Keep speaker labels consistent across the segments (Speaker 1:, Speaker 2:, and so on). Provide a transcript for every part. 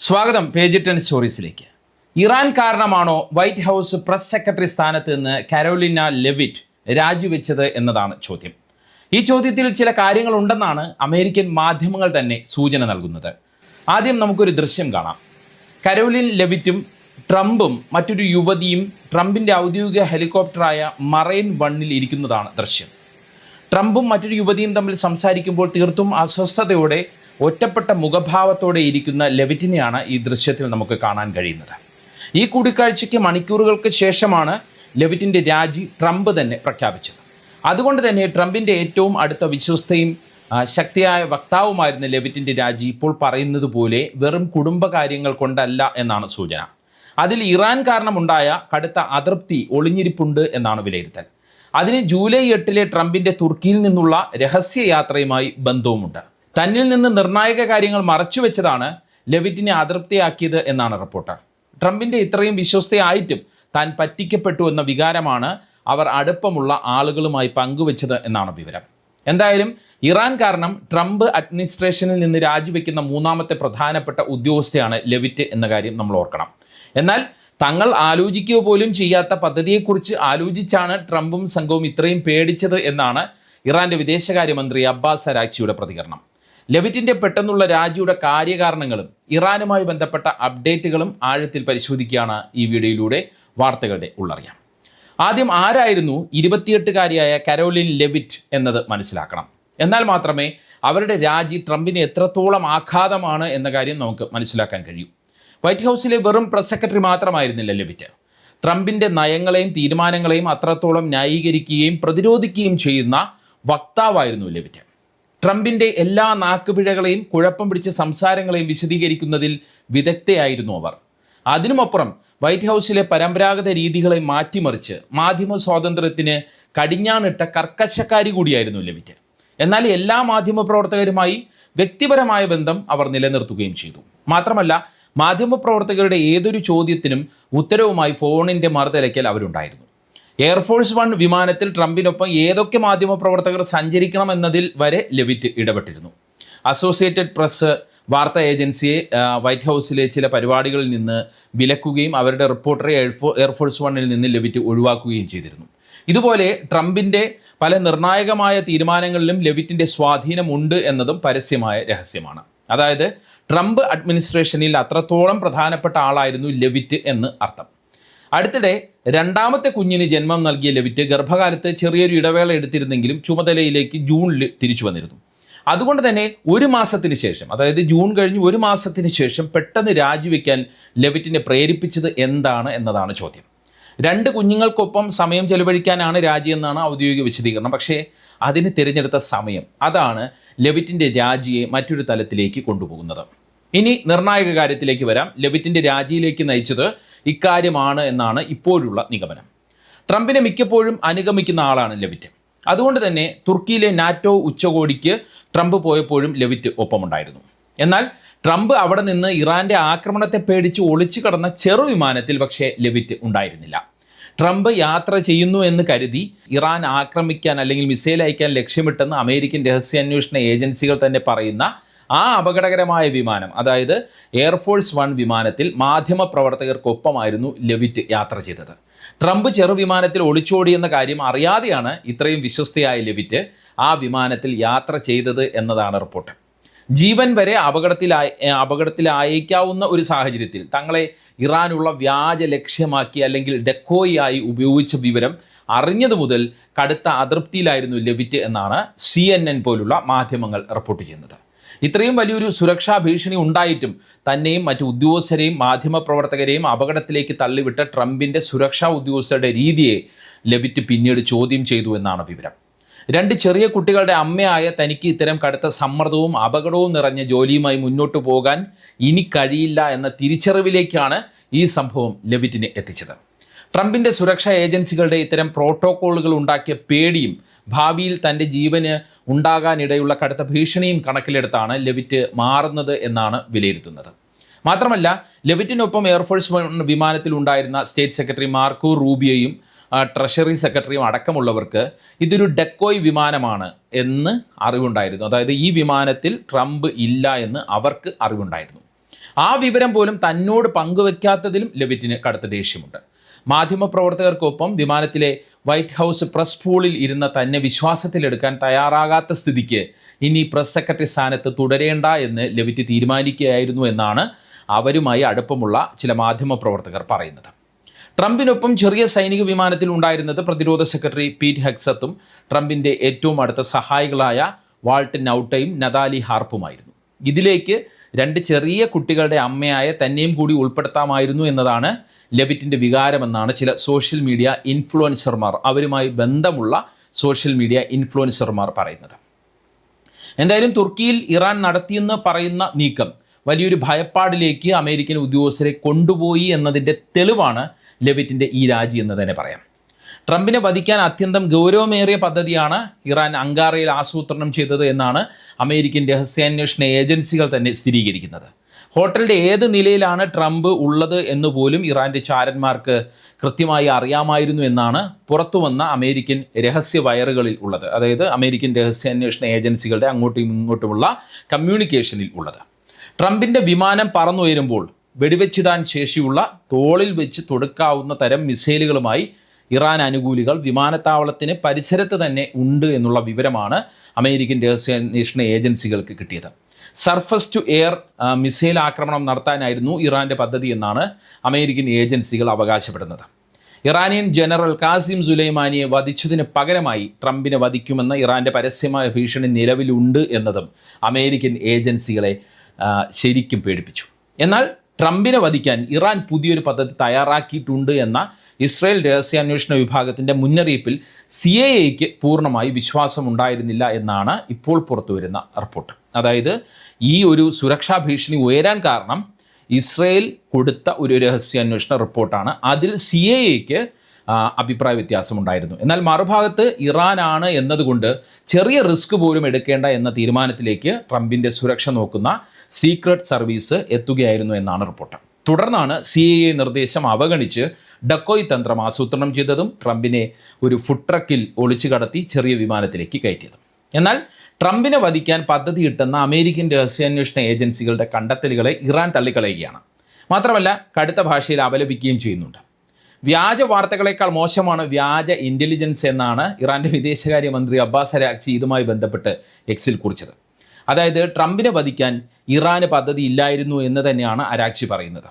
Speaker 1: സ്വാഗതം പേജ് 10 സ്റ്റോറീസിലേക്ക്. ഇറാൻ കാരണമാണോ വൈറ്റ് ഹൗസ് പ്രസ് സെക്രട്ടറി സ്ഥാനത്ത് നിന്ന് കരോലിന ലെവിറ്റ് രാജിവെച്ചത് എന്നതാണ് ചോദ്യം. ഈ ചോദ്യത്തിൽ ചില കാര്യങ്ങളുണ്ടെന്നാണ് അമേരിക്കൻ മാധ്യമങ്ങൾ തന്നെ സൂചന നൽകുന്നത്. ആദ്യം നമുക്കൊരു ദൃശ്യം കാണാം. കരോലിൻ ലെവിറ്റും ട്രംപും മറ്റൊരു യുവതിയും ട്രംപിൻ്റെ ഔദ്യോഗിക ഹെലികോപ്റ്ററായ മറൈൻ വണ്ണിൽ ഇരിക്കുന്നതാണ് ദൃശ്യം. ട്രംപും മറ്റൊരു യുവതിയും തമ്മിൽ സംസാരിക്കുമ്പോൾ തീർത്തും അസ്വസ്ഥതയോടെ ഒറ്റപ്പെട്ട മുഖഭാവത്തോടെ ഇരിക്കുന്ന ലെവിറ്റിനെയാണ് ഈ ദൃശ്യത്തിൽ നമുക്ക് കാണാൻ കഴിയുന്നത്. ഈ കൂടിക്കാഴ്ചയ്ക്ക് മണിക്കൂറുകൾക്ക് ശേഷമാണ് ലെവിറ്റിൻ്റെ രാജി ട്രംപ് തന്നെ പ്രഖ്യാപിച്ചത്. അതുകൊണ്ട് തന്നെ ട്രംപിൻ്റെ ഏറ്റവും അടുത്ത വിശ്വസ്തയും ശക്തിയായ വക്താവുമായിരുന്ന ലെവിറ്റിൻ്റെ രാജി ഇപ്പോൾ പറയുന്നത് പോലെ വെറും കുടുംബകാര്യങ്ങൾ കൊണ്ടല്ല എന്നാണ് സൂചന. അതിൽ ഇറാൻ കാരണമുണ്ടായ കടുത്ത അതൃപ്തി ഒളിഞ്ഞിരിപ്പുണ്ട് എന്നാണ് വിലയിരുത്തൽ. അതിന് ജൂലൈ 8 ട്രംപിൻ്റെ തുർക്കിയിൽ നിന്നുള്ള രഹസ്യയാത്രയുമായി ബന്ധവുമുണ്ട്. തന്നിൽ നിന്ന് നിർണായക കാര്യങ്ങൾ മറച്ചുവെച്ചതാണ് ലെവിറ്റിനെ അതൃപ്തിയാക്കിയത് എന്നാണ് റിപ്പോർട്ട്. ട്രംപിൻ്റെ ഇത്രയും വിശ്വസ്തയായിട്ടും താൻ പറ്റിക്കപ്പെട്ടു എന്ന വികാരമാണ് അവർ അടുപ്പമുള്ള ആളുകളുമായി പങ്കുവെച്ചത് എന്നാണ് വിവരം. എന്തായാലും ഇറാൻ കാരണം ട്രംപ് അഡ്മിനിസ്ട്രേഷനിൽ നിന്ന് രാജിവെക്കുന്ന മൂന്നാമത്തെ പ്രധാനപ്പെട്ട ഉദ്യോഗസ്ഥയാണ് ലെവിറ്റ് എന്ന കാര്യം നമ്മൾ ഓർക്കണം. എന്നാൽ തങ്ങൾ ആലോചിക്കുക പോലും ചെയ്യാത്ത പദ്ധതിയെക്കുറിച്ച് ആലോചിച്ചാണ് ട്രംപും സംഘവും ഇത്രയും പേടിച്ചത് എന്നാണ് ഇറാൻ്റെ വിദേശകാര്യമന്ത്രി അബ്ബാസ് അരാക്ചിയുടെ പ്രതികരണം. ലെവിറ്റിൻ്റെ പെട്ടെന്നുള്ള രാജിയുടെ കാര്യകാരണങ്ങളും ഇറാനുമായി ബന്ധപ്പെട്ട അപ്ഡേറ്റുകളും ആഴത്തിൽ പരിശോധിക്കുകയാണ് ഈ വീഡിയോയിലൂടെ വാർത്തകളുടെ ഉള്ളറിയാം. ആദ്യം ആരായിരുന്നു 28-കാരിയായ കരോലിൻ ലെവിറ്റ് എന്നത് മനസ്സിലാക്കണം. എന്നാൽ മാത്രമേ അവരുടെ രാജി ട്രംപിന് എത്രത്തോളം ആഘാതമാണ് എന്ന കാര്യം നമുക്ക് മനസ്സിലാക്കാൻ കഴിയൂ. വൈറ്റ് ഹൗസിലെ വെറും പ്രസ് സെക്രട്ടറി മാത്രമായിരുന്നില്ല ലെവിറ്റ്. ട്രംപിൻ്റെ നയങ്ങളെയും തീരുമാനങ്ങളെയും അത്രത്തോളം ന്യായീകരിക്കുകയും പ്രതിരോധിക്കുകയും ചെയ്യുന്ന വക്താവായിരുന്നു ലെവിറ്റ്. ട്രംപിൻ്റെ എല്ലാ നാക്കുപിഴകളെയും കുഴപ്പം പിടിച്ച സംസാരങ്ങളെയും വിശദീകരിക്കുന്നതിൽ വിദഗ്ധയായിരുന്നു അവർ. അതിനുമപ്പുറം വൈറ്റ് ഹൗസിലെ പരമ്പരാഗത രീതികളെ മാറ്റിമറിച്ച് മാധ്യമ സ്വാതന്ത്ര്യത്തിന് കടിഞ്ഞാണിട്ട കർക്കശക്കാരി കൂടിയായിരുന്നു ലെവിറ്റ്. എന്നാൽ എല്ലാ മാധ്യമപ്രവർത്തകരുമായി വ്യക്തിപരമായ ബന്ധം അവർ നിലനിർത്തുകയും ചെയ്തു. മാത്രമല്ല, മാധ്യമപ്രവർത്തകരുടെ ഏതൊരു ചോദ്യത്തിനും ഉത്തരവുമായി ഫോണിൻ്റെ മറുതലയ്ക്കൽ അവരുണ്ടായിരുന്നു. എയർഫോഴ്സ് 1 വിമാനത്തിൽ ട്രംപിനൊപ്പം ഏതൊക്കെ മാധ്യമപ്രവർത്തകർ സഞ്ചരിക്കണമെന്നതിൽ വരെ ലെവിറ്റ് ഇടപെട്ടിരുന്നു. അസോസിയേറ്റഡ് പ്രസ് വാർത്താ ഏജൻസിയെ വൈറ്റ് ഹൗസിലെ ചില പരിപാടികളിൽ നിന്ന് വിലക്കുകയും അവരുടെ റിപ്പോർട്ടറെ എയർഫോഴ്സ് 1 നിന്ന് ലെവിറ്റ് ഒഴിവാക്കുകയും ചെയ്തിരുന്നു. ഇതുപോലെ ട്രംപിൻ്റെ പല നിർണായകമായ തീരുമാനങ്ങളിലും ലെവിറ്റിൻ്റെ സ്വാധീനമുണ്ട് എന്നതും പരസ്യമായ രഹസ്യമാണ്. അതായത് ട്രംപ് അഡ്മിനിസ്ട്രേഷനിൽ അത്രത്തോളം പ്രധാനപ്പെട്ട ആളായിരുന്നു ലെവിറ്റ് എന്ന് അർത്ഥം. അടുത്തിടെ രണ്ടാമത്തെ കുഞ്ഞിന് ജന്മം നൽകിയ ലെവിറ്റ് ഗർഭകാലത്ത് ചെറിയൊരു ഇടവേള എടുത്തിരുന്നെങ്കിലും ചുമതലയിലേക്ക് ജൂണിൽ തിരിച്ചു വന്നിരുന്നു. അതുകൊണ്ട് തന്നെ ഒരു മാസത്തിന് ശേഷം, അതായത് ജൂൺ കഴിഞ്ഞ് ഒരു മാസത്തിന് ശേഷം പെട്ടെന്ന് രാജിവെക്കാൻ ലെവിറ്റിനെ പ്രേരിപ്പിച്ചത് എന്താണ് എന്നതാണ് ചോദ്യം. 2 കുഞ്ഞുങ്ങൾക്കൊപ്പം സമയം ചെലവഴിക്കാനാണ് രാജി എന്നാണ് ഔദ്യോഗിക വിശദീകരണം. പക്ഷേ അതിന് തിരഞ്ഞെടുത്ത സമയം, അതാണ് ലെവിറ്റിൻ്റെ രാജിയെ മറ്റൊരു തലത്തിലേക്ക് കൊണ്ടുപോകുന്നത്. ഇനി നിർണായക കാര്യത്തിലേക്ക് വരാം. ലെവിറ്റിൻ്റെ രാജിയിലേക്ക് നയിച്ചത് ഇക്കാര്യമാണ് എന്നാണ് ഇപ്പോഴുള്ള നിഗമനം. ട്രംപിനെ മിക്കപ്പോഴും അനുഗമിക്കുന്ന ആളാണ് ലെവിറ്റ്. അതുകൊണ്ട് തന്നെ തുർക്കിയിലെ നാറ്റോ ഉച്ചകോടിക്ക് ട്രംപ് പോയപ്പോഴും ലെവിറ്റ് ഒപ്പമുണ്ടായിരുന്നു. എന്നാൽ ട്രംപ് അവിടെ നിന്ന് ഇറാൻ്റെ ആക്രമണത്തെ പേടിച്ച് ഒളിച്ചു കടന്ന ചെറു വിമാനത്തിൽ പക്ഷേ ലെവിറ്റ് ഉണ്ടായിരുന്നില്ല. ട്രംപ് യാത്ര ചെയ്യുന്നു എന്ന് കരുതി ഇറാൻ ആക്രമിക്കാൻ അല്ലെങ്കിൽ മിസൈൽ അയക്കാൻ ലക്ഷ്യമിട്ടെന്ന് അമേരിക്കൻ രഹസ്യാന്വേഷണ ഏജൻസികൾ തന്നെ പറയുന്ന ആ അപകടകരമായ വിമാനം, അതായത് എയർഫോഴ്സ് 1 വിമാനത്തിൽ മാധ്യമപ്രവർത്തകർക്കൊപ്പമായിരുന്നു ലെവിറ്റ് യാത്ര ചെയ്തത്. ട്രംപ് ചെറുവിമാനത്തിൽ ഒളിച്ചോടിയെന്ന കാര്യം അറിയാതെയാണ് ഇത്രയും വിശ്വസ്തയായ ലെവിറ്റ് ആ വിമാനത്തിൽ യാത്ര ചെയ്തത് എന്നതാണ് റിപ്പോർട്ട്. ജീവൻ വരെ അപകടത്തിലായേക്കാവുന്ന ഒരു സാഹചര്യത്തിൽ തങ്ങളെ ഇറാനുള്ള വ്യാജ ലക്ഷ്യമാക്കി അല്ലെങ്കിൽ ഡെക്കോയി ആയി ഉപയോഗിച്ച വിവരം അറിഞ്ഞതു മുതൽ കടുത്ത അതൃപ്തിയിലായിരുന്നു ലെവിറ്റ് എന്നാണ് CNN പോലുള്ള മാധ്യമങ്ങൾ റിപ്പോർട്ട് ചെയ്യുന്നത്. ഇത്രയും വലിയൊരു സുരക്ഷാ ഭീഷണി ഉണ്ടായിട്ടും തന്നെയും മറ്റു ഉദ്യോഗസ്ഥരെയും മാധ്യമപ്രവർത്തകരെയും അപകടത്തിലേക്ക് തള്ളിവിട്ട ട്രംപിൻ്റെ സുരക്ഷാ ഉദ്യോഗസ്ഥരുടെ രീതിയെ ലെവിറ്റ് പിന്നീട് ചോദ്യം ചെയ്തു എന്നാണ് വിവരം. 2 ചെറിയ കുട്ടികളുടെ അമ്മയായ തനിക്ക് ഇത്തരം കടുത്ത സമ്മർദ്ദവും അപകടവും നിറഞ്ഞ ജോലിയുമായി മുന്നോട്ട് പോകാൻ ഇനി കഴിയില്ല എന്ന തിരിച്ചറിവിലേക്കാണ് ഈ സംഭവം ലെവിറ്റിനെ എത്തിച്ചത്. ട്രംപിൻ്റെ സുരക്ഷാ ഏജൻസികളുടെ ഇത്തരം പ്രോട്ടോക്കോളുകൾ ഉണ്ടാക്കിയ പേടിയും ഭാവിയിൽ തൻ്റെ ജീവന് ഉണ്ടാകാനിടയുള്ള കടുത്ത ഭീഷണിയും കണക്കിലെടുത്താണ് ലെവിറ്റ് മാറുന്നത് എന്നാണ് വിലയിരുത്തുന്നത്. മാത്രമല്ല, ലെവിറ്റിനൊപ്പം എയർഫോഴ്സ് 1 വിമാനത്തിൽ ഉണ്ടായിരുന്ന സ്റ്റേറ്റ് സെക്രട്ടറി മാർക്കോ റൂബിയോയും ട്രഷറി സെക്രട്ടറിയും അടക്കമുള്ളവർക്ക് ഇതൊരു ഡെക്കോയ് വിമാനമാണ് എന്ന് അറിവുണ്ടായിരുന്നു. അതായത് ഈ വിമാനത്തിൽ ട്രംപ് ഇല്ല എന്ന് അവർക്ക് അറിവുണ്ടായിരുന്നു. ആ വിവരം പോലും തന്നോട് പങ്കുവെക്കാത്തതിലും ലെവിറ്റിന് കടുത്ത ദേഷ്യമുണ്ട്. മാധ്യമപ്രവർത്തകർക്കൊപ്പം വിമാനത്തിലെ വൈറ്റ് ഹൗസ് പ്രസ് പൂളിൽ ഇരുന്ന തന്നെ വിശ്വാസത്തിലെടുക്കാൻ തയ്യാറാകാത്ത സ്ഥിതിക്ക് ഇനി പ്രസ് സെക്രട്ടറി സ്ഥാനത്ത് തുടരേണ്ട എന്ന് ലെവിറ്റ് തീരുമാനിക്കുകയായിരുന്നു എന്നാണ് അവരുമായി അടുപ്പമുള്ള ചില മാധ്യമപ്രവർത്തകർ പറയുന്നത്. ട്രംപിനൊപ്പം ചെറിയ സൈനിക വിമാനത്തിൽ ഉണ്ടായിരുന്നത് പ്രതിരോധ സെക്രട്ടറി പീറ്റ് ഹെഗ്സത്തും ട്രംപിൻ്റെ ഏറ്റവും അടുത്ത സഹായികളായ വാൾട്ടൻ നൗട്ടയും നതാലി ഹാർപ്പുമായിരുന്നു. ഇതിലേക്ക് 2 ചെറിയ കുട്ടികളുടെ അമ്മയായ തന്നെയും കൂടി ഉൾപ്പെടുത്താമായിരുന്നു എന്നതാണ് ലെവിറ്റിൻ്റെ വികാരമെന്നാണ് ചില സോഷ്യൽ മീഡിയ ഇൻഫ്ലുവൻസർമാർ, അവരുമായി ബന്ധമുള്ള സോഷ്യൽ മീഡിയ ഇൻഫ്ലുവൻസർമാർ പറയുന്നത്. എന്തായാലും തുർക്കിയിൽ ഇറാൻ നടത്തിയെന്ന് പറയുന്ന നീക്കം വലിയൊരു ഭയപ്പാടിലേക്ക് അമേരിക്കൻ ഉദ്യോഗസ്ഥരെ കൊണ്ടുപോയി എന്നതിൻ്റെ തെളിവാണ് ലെവിറ്റിൻ്റെ ഈ രാജി എന്ന് തന്നെ പറയാം. ട്രംപിനെ വധിക്കാൻ അത്യന്തം ഗൗരവമേറിയ പദ്ധതിയാണ് ഇറാൻ അങ്കാറയിൽ ആസൂത്രണം ചെയ്തത് എന്നാണ് അമേരിക്കൻ രഹസ്യാന്വേഷണ ഏജൻസികൾ തന്നെ സ്ഥിരീകരിക്കുന്നത്. ഹോട്ടലിൻ്റെ ഏത് നിലയിലാണ് ട്രംപ് ഉള്ളത് എന്നുപോലും ഇറാൻ്റെ ചാരന്മാർക്ക് കൃത്യമായി അറിയാമായിരുന്നു എന്നാണ് പുറത്തുവന്ന അമേരിക്കൻ രഹസ്യ വയറുകളിൽ ഉള്ളത്. അതായത് അമേരിക്കൻ രഹസ്യാന്വേഷണ ഏജൻസികളുടെ അങ്ങോട്ടും ഇങ്ങോട്ടുമുള്ള കമ്മ്യൂണിക്കേഷനിൽ ഉള്ളത്. ട്രംപിൻ്റെ വിമാനം പറന്നുയരുമ്പോൾ വെടിവെച്ചിടാൻ ശേഷിയുള്ള തോളിൽ വെച്ച് തൊടുക്കാവുന്ന തരം മിസൈലുകളുമായി ഇറാൻ അനുകൂലികൾ വിമാനത്താവളത്തിന് പരിസരത്ത് തന്നെ ഉണ്ട് എന്നുള്ള വിവരമാണ് അമേരിക്കൻ രഹസ്യാന്വേഷണ ഏജൻസികൾക്ക് കിട്ടിയത്. സർഫസ് ടു എയർ മിസൈൽ ആക്രമണം നടത്താനായിരുന്നു ഇറാൻ്റെ പദ്ധതി എന്നാണ് അമേരിക്കൻ ഏജൻസികൾ അവകാശപ്പെടുന്നത്. ഇറാനിയൻ ജനറൽ കാസിം സുലൈമാനിയെ വധിച്ചതിന് പകരമായി ട്രംപിനെ വധിക്കുമെന്ന ഇറാൻ്റെ പരസ്യമായ ഭീഷണി നിലവിലുണ്ട് എന്നതും അമേരിക്കൻ ഏജൻസികളെ ശരിക്കും പേടിപ്പിച്ചു. എന്നാൽ ട്രംപിനെ വധിക്കാൻ ഇറാൻ പുതിയൊരു പദ്ധതി തയ്യാറാക്കിയിട്ടുണ്ട് എന്ന ഇസ്രായേൽ രഹസ്യാന്വേഷണ വിഭാഗത്തിൻ്റെ മുന്നറിയിപ്പിൽ CIA പൂർണ്ണമായി വിശ്വാസമുണ്ടായിരുന്നില്ല എന്നാണ് ഇപ്പോൾ പുറത്തുവരുന്ന റിപ്പോർട്ട്. അതായത് ഈ ഒരു സുരക്ഷാ ഭീഷണി ഉയരാൻ കാരണം ഇസ്രായേൽ കൊടുത്ത ഒരു രഹസ്യാന്വേഷണ റിപ്പോർട്ടാണ്. അതിൽ CIA അഭിപ്രായ വ്യത്യാസമുണ്ടായിരുന്നു. എന്നാൽ മറുഭാഗത്ത് ഇറാനാണ് എന്നതുകൊണ്ട് ചെറിയ റിസ്ക് പോലും എടുക്കേണ്ട എന്ന തീരുമാനത്തിലേക്ക് ട്രംപിൻ്റെ സുരക്ഷ നോക്കുന്ന സീക്രട്ട് സർവീസ് എത്തുകയായിരുന്നു എന്നാണ് റിപ്പോർട്ട്. തുടർന്നാണ് CIA നിർദ്ദേശം അവഗണിച്ച് ഡക്കോയ് തന്ത്രം ആസൂത്രണം ചെയ്തതും ട്രംപിനെ ഒരു ഫുഡ് ട്രക്കിൽ ഒളിച്ചു കടത്തി ചെറിയ വിമാനത്തിലേക്ക് കയറ്റിയതും. എന്നാൽ ട്രംപിനെ വധിക്കാൻ പദ്ധതിയിട്ടെന്ന അമേരിക്കൻ രഹസ്യാന്വേഷണ ഏജൻസികളുടെ കണ്ടെത്തലുകളെ ഇറാൻ തള്ളിക്കളയുകയാണ്. മാത്രമല്ല കടുത്ത ഭാഷയിൽ അപലപിക്കുകയും ചെയ്യുന്നുണ്ട്. വ്യാജ വാർത്തകളേക്കാൾ മോശമാണ് വ്യാജ ഇൻ്റലിജൻസ് എന്നാണ് ഇറാൻ്റെ വിദേശകാര്യമന്ത്രി അബ്ബാസ് അരാഗ്ചി ഇതുമായി ബന്ധപ്പെട്ട് എക്സിൽ കുറിച്ചത്. അതായത് ട്രംപിനെ വധിക്കാൻ ഇറാന് പദ്ധതി ഇല്ലായിരുന്നു എന്ന് തന്നെയാണ് അരാഗ്ചി പറയുന്നത്.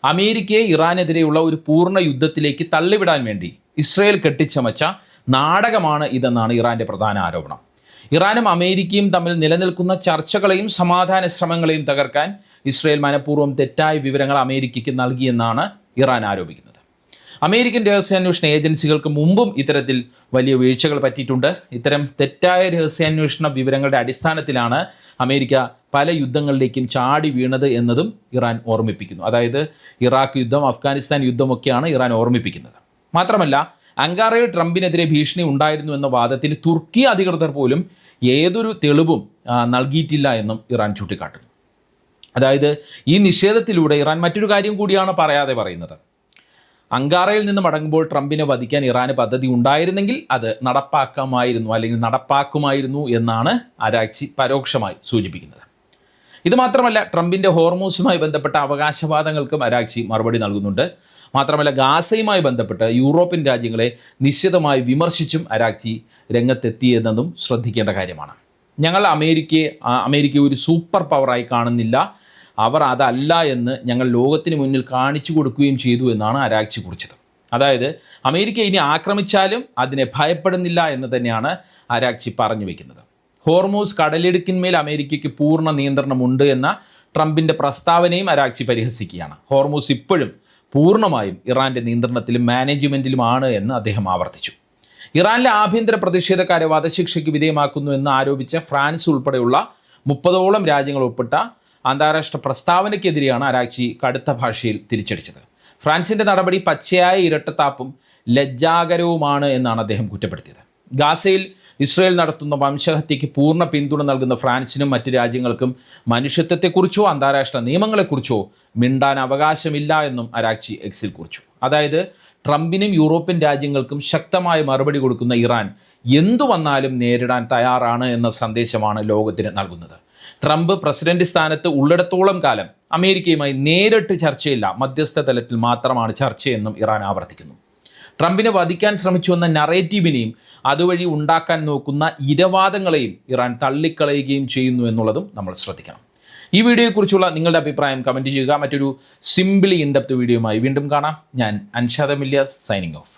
Speaker 1: അമേരിക്കയെ ഇറാനെതിരെയുള്ള ഒരു പൂർണ്ണ യുദ്ധത്തിലേക്ക് തള്ളിവിടാൻ വേണ്ടി ഇസ്രായേൽ കെട്ടിച്ചമച്ച നാടകമാണ് ഇതെന്നാണ് ഇറാൻ്റെ പ്രധാന ആരോപണം. ഇറാനും അമേരിക്കയും തമ്മിൽ നിലനിൽക്കുന്ന ചർച്ചകളെയും സമാധാന ശ്രമങ്ങളെയും തകർക്കാൻ ഇസ്രായേൽ മനഃപൂർവ്വം തെറ്റായ വിവരങ്ങൾ അമേരിക്കയ്ക്ക് നൽകിയെന്നാണ് ഇറാൻ ആരോപിക്കുന്നത്. അമേരിക്കൻ രഹസ്യാന്വേഷണ ഏജൻസികൾക്ക് മുമ്പും ഇത്തരത്തിൽ വലിയ വീഴ്ചകൾ പറ്റിയിട്ടുണ്ട്. ഇത്തരം തെറ്റായ രഹസ്യാന്വേഷണ വിവരങ്ങളുടെ അടിസ്ഥാനത്തിലാണ് അമേരിക്ക പല യുദ്ധങ്ങളിലേക്കും ചാടി വീണത് എന്നതും ഇറാൻ ഓർമ്മിപ്പിക്കുന്നു. അതായത് ഇറാഖ് യുദ്ധം, അഫ്ഗാനിസ്ഥാൻ യുദ്ധമൊക്കെയാണ് ഇറാൻ ഓർമ്മിപ്പിക്കുന്നത്. മാത്രമല്ല അങ്കാറയിൽ ട്രംപിനെതിരെ ഭീഷണി ഉണ്ടായിരുന്നു എന്ന വാദത്തിന് തുർക്കി അധികൃതർ പോലും ഏതൊരു തെളിവും നൽകിയിട്ടില്ല എന്നും ഇറാൻ ചൂണ്ടിക്കാട്ടുന്നു. അതായത് ഈ നിഷേധത്തിലൂടെ ഇറാൻ മറ്റൊരു കാര്യം കൂടിയാണ് പറയാതെ പറയുന്നത്. അങ്കാറയിൽ നിന്ന് മടങ്ങുമ്പോൾ ട്രംപിനെ വധിക്കാൻ ഇറാന് പദ്ധതി ഉണ്ടായിരുന്നെങ്കിൽ അത് നടപ്പാക്കുമായിരുന്നു എന്നാണ് അരാഗ്ചി പരോക്ഷമായി സൂചിപ്പിക്കുന്നത്. ഇത് മാത്രമല്ല ട്രംപിൻ്റെ ഹോർമൂസുമായി ബന്ധപ്പെട്ട അവകാശവാദങ്ങൾക്കും അരാഗ്ചി മറുപടി നൽകുന്നുണ്ട്. മാത്രമല്ല ഗാസയുമായി ബന്ധപ്പെട്ട് യൂറോപ്യൻ രാജ്യങ്ങളെ നിശ്ചിതമായി വിമർശിച്ചും അരാഗ്ചി രംഗത്തെത്തിയെന്നതും ശ്രദ്ധിക്കേണ്ട കാര്യമാണ്. ഞങ്ങൾ അമേരിക്കയെ ഒരു സൂപ്പർ പവറായി കാണുന്നില്ല, അവർ അതല്ല എന്ന് ഞങ്ങൾ ലോകത്തിന് മുന്നിൽ കാണിച്ചു കൊടുക്കുകയും ചെയ്തു എന്നാണ് അരാഗ്ചി കുറിച്ചത്. അതായത് അമേരിക്ക ഇനി ആക്രമിച്ചാലും അതിനെ ഭയപ്പെടുന്നില്ല എന്ന് തന്നെയാണ് അരാഗ്ചി പറഞ്ഞു വയ്ക്കുന്നത്. ഹോർമൂസ് കടലിടുക്കിന്മേൽ അമേരിക്കയ്ക്ക് പൂർണ്ണ നിയന്ത്രണമുണ്ട് എന്ന ട്രംപിൻ്റെ പ്രസ്താവനയും അരാഗ്ചി പരിഹസിക്കുകയാണ്. ഹോർമൂസ് ഇപ്പോഴും പൂർണ്ണമായും ഇറാൻ്റെ നിയന്ത്രണത്തിലും മാനേജ്മെൻറ്റിലുമാണ് എന്ന് അദ്ദേഹം ആവർത്തിച്ചു. ഇറാനിലെ ആഭ്യന്തര പ്രതിഷേധക്കാരെ വധശിക്ഷയ്ക്ക് വിധേയമാക്കുന്നു എന്ന് ആരോപിച്ച ഫ്രാൻസ് ഉൾപ്പെടെയുള്ള 30ഓളം രാജ്യങ്ങൾ ഒപ്പിട്ട അന്താരാഷ്ട്ര പ്രസ്താവനയ്ക്കെതിരെയാണ് അരാഗ്ചി കടുത്ത ഭാഷയിൽ തിരിച്ചടിച്ചത്. ഫ്രാൻസിൻ്റെ നടപടി പച്ചയായ ഇരട്ടത്താപ്പും ലജ്ജാകരവുമാണ് എന്നാണ് അദ്ദേഹം കുറ്റപ്പെടുത്തിയത്. ഗാസയിൽ ഇസ്രായേൽ നടത്തുന്ന വംശഹത്യയ്ക്ക് പൂർണ്ണ പിന്തുണ നൽകുന്ന ഫ്രാൻസിനും മറ്റ് രാജ്യങ്ങൾക്കും മനുഷ്യത്വത്തെക്കുറിച്ചോ അന്താരാഷ്ട്ര നിയമങ്ങളെക്കുറിച്ചോ മിണ്ടാൻ അവകാശമില്ല എന്നും അരാഗ്ചി എക്സിൽ കുറിച്ചു. അതായത് ട്രംപിനും യൂറോപ്യൻ രാജ്യങ്ങൾക്കും ശക്തമായ മറുപടി കൊടുക്കുന്ന ഇറാൻ എന്തു വന്നാലും നേരിടാൻ തയ്യാറാണ് എന്ന സന്ദേശമാണ് ലോകത്തിന് നൽകുന്നത്. ട്രംപ് പ്രസിഡന്റ് സ്ഥാനത്ത് ഉള്ളിടത്തോളം കാലം അമേരിക്കയുമായി നേരിട്ട് ചർച്ചയില്ല, മധ്യസ്ഥ തലത്തിൽ മാത്രമാണ് ചർച്ചയെന്നും ഇറാൻ ആവർത്തിക്കുന്നു. ട്രംപിനെ വധിക്കാൻ ശ്രമിച്ചുവെന്ന നറേറ്റീവിനെയും അതുവഴി ഉണ്ടാക്കാൻ നോക്കുന്ന ഇരവാദങ്ങളെയും ഇറാൻ തള്ളിക്കളയുകയും ചെയ്യുന്നു എന്നുള്ളതും നമ്മൾ ശ്രദ്ധിക്കണം. ഈ വീഡിയോയെക്കുറിച്ചുള്ള നിങ്ങളുടെ അഭിപ്രായം കമൻറ്റ് ചെയ്യുക. മറ്റൊരു സിംപിളി ഇൻഡെപ്ത് വീഡിയോയുമായി വീണ്ടും കാണാം. ഞാൻ അൻഷാദ് മില്യാസ്, സൈനിങ് ഓഫ്.